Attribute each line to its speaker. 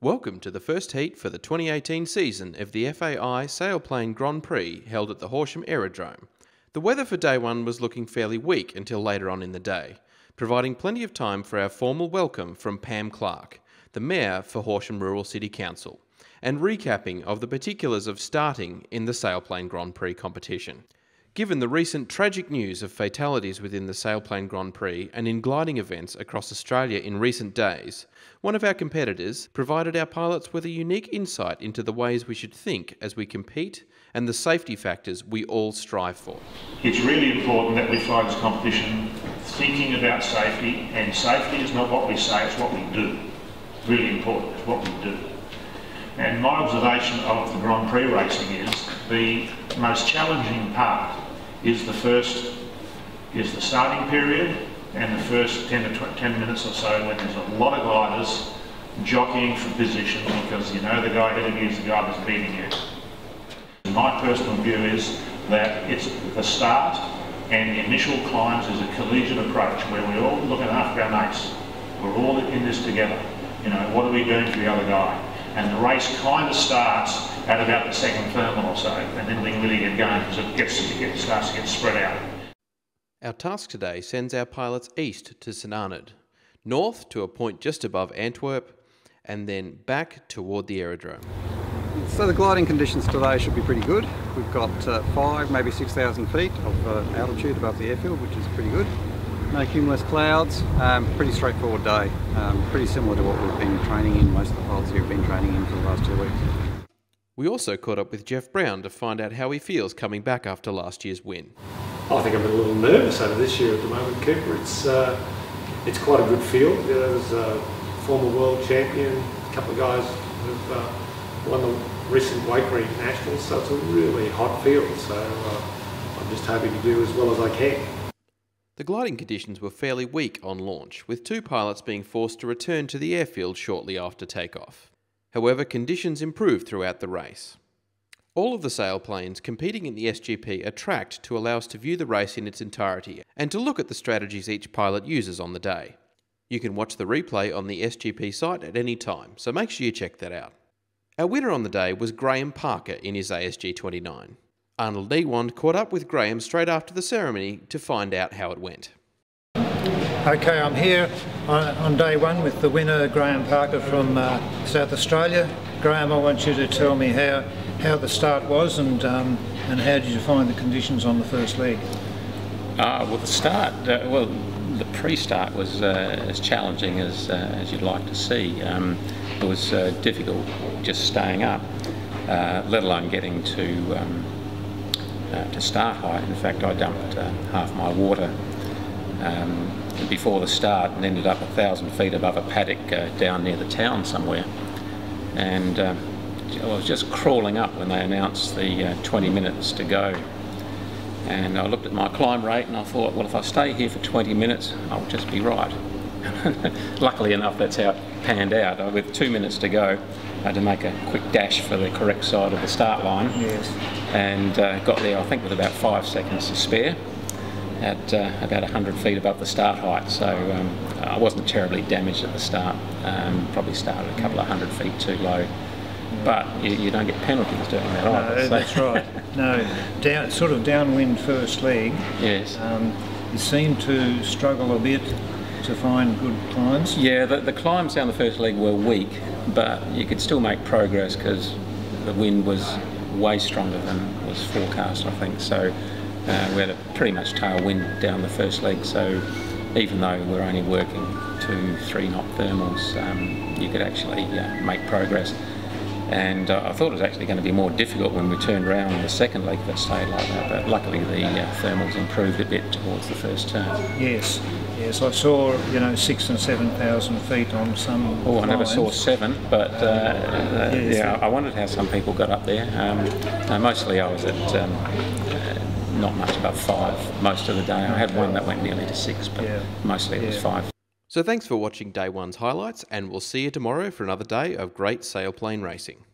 Speaker 1: Welcome to the first heat for the 2018 season of the FAI Sailplane Grand Prix held at the Horsham Aerodrome. The weather for day one was looking fairly weak until later on in the day, providing plenty of time for our formal welcome from Pam Clark, the Mayor for Horsham Rural City Council, and recapping of the particulars of starting in the Sailplane Grand Prix competition. Given the recent tragic news of fatalities within the Sailplane Grand Prix and in gliding events across Australia in recent days, one of our competitors provided our pilots with a unique insight into the ways we should think as we compete and the safety factors we all strive for.
Speaker 2: It's really important that we fly this competition thinking about safety, and safety is not what we say, it's what we do. Really important, it's what we do. And my observation of the Grand Prix racing is the most challenging part is the starting period and the first 10 minutes or so, when there's a lot of gliders jockeying for position because you know the guy ahead of you is the guy that's beating you. My personal view is that it's the start and the initial climbs is a collegiate approach where we're all looking after our mates. We're all in this together. You know, what are we doing for the other guy? And the race kind of starts at about the second thermal or so, and then we can really get going because it starts to get spread out.
Speaker 1: Our task today sends our pilots east to St Arnaud, north to a point just above Antwerp, and then back toward the aerodrome.
Speaker 3: So the gliding conditions today should be pretty good. We've got 5, maybe 6,000 feet of altitude above the airfield, which is pretty good. No cumulus clouds, pretty straightforward day, pretty similar to what we've been training in, most of the pilots here have been training in for the last 2 weeks.
Speaker 1: We also caught up with Jeff Brown to find out how he feels coming back after last year's win.
Speaker 4: I think I'm a little nervous over this year at the moment, Cooper. It's quite a good field. There's a former world champion, a couple of guys who've won the recent Wakery Nationals, so it's a really hot field. So I'm just hoping to do as well as I can.
Speaker 1: The gliding conditions were fairly weak on launch, with 2 pilots being forced to return to the airfield shortly after takeoff. However, conditions improved throughout the race. All of the sailplanes competing in the SGP are tracked to allow us to view the race in its entirety and to look at the strategies each pilot uses on the day. You can watch the replay on the SGP site at any time, so make sure you check that out. Our winner on the day was Graham Parker in his ASG 29. Arnold Niewand caught up with Graham straight after the ceremony to find out how it went.
Speaker 5: Okay, I'm here on day one with the winner, Graham Parker from South Australia. Graham, I want you to tell me how the start was and how did you find the conditions on the first leg?
Speaker 6: Well, the start, the pre-start was as challenging as you'd like to see. It was difficult just staying up, let alone getting to start height. In fact, I dumped half my water before the start and ended up 1,000 feet above a paddock down near the town somewhere. And I was just crawling up when they announced the 20 minutes to go. And I looked at my climb rate and I thought, well, if I stay here for 20 minutes, I'll just be right. Luckily enough, that's how it panned out. With 2 minutes to go, I had to make a quick dash for the correct side of the start line.
Speaker 5: Yes.
Speaker 6: And got there, I think, with about 5 seconds to spare at about 100 feet above the start height. So I wasn't terribly damaged at the start. Probably started a couple of 100 feet too low. But you don't get penalties doing that either.
Speaker 5: No,
Speaker 6: so.
Speaker 5: That's right. No, sort of downwind first leg.
Speaker 6: Yes.
Speaker 5: You seemed to struggle a bit to find good climbs.
Speaker 6: Yeah, the climbs down the first leg were weak, but you could still make progress because the wind was way stronger than was forecast, I think. So we had a pretty much tailwind down the first leg, so even though we're only working 2-3 knot thermals, you could actually make progress. And I thought it was actually going to be more difficult when we turned around in the second leg if it stayed like that, but luckily the thermals improved a bit towards the first turn.
Speaker 5: Yes, yes, I saw 6,000 and 7,000 feet on some.
Speaker 6: Oh, I never saw 7, but yes. Yeah, I wondered how some people got up there. Mostly I was at not much above 5 most of the day. I had one that went nearly to 6, but mostly it was 5.
Speaker 1: So thanks for watching day one's highlights, and we'll see you tomorrow for another day of great sailplane racing.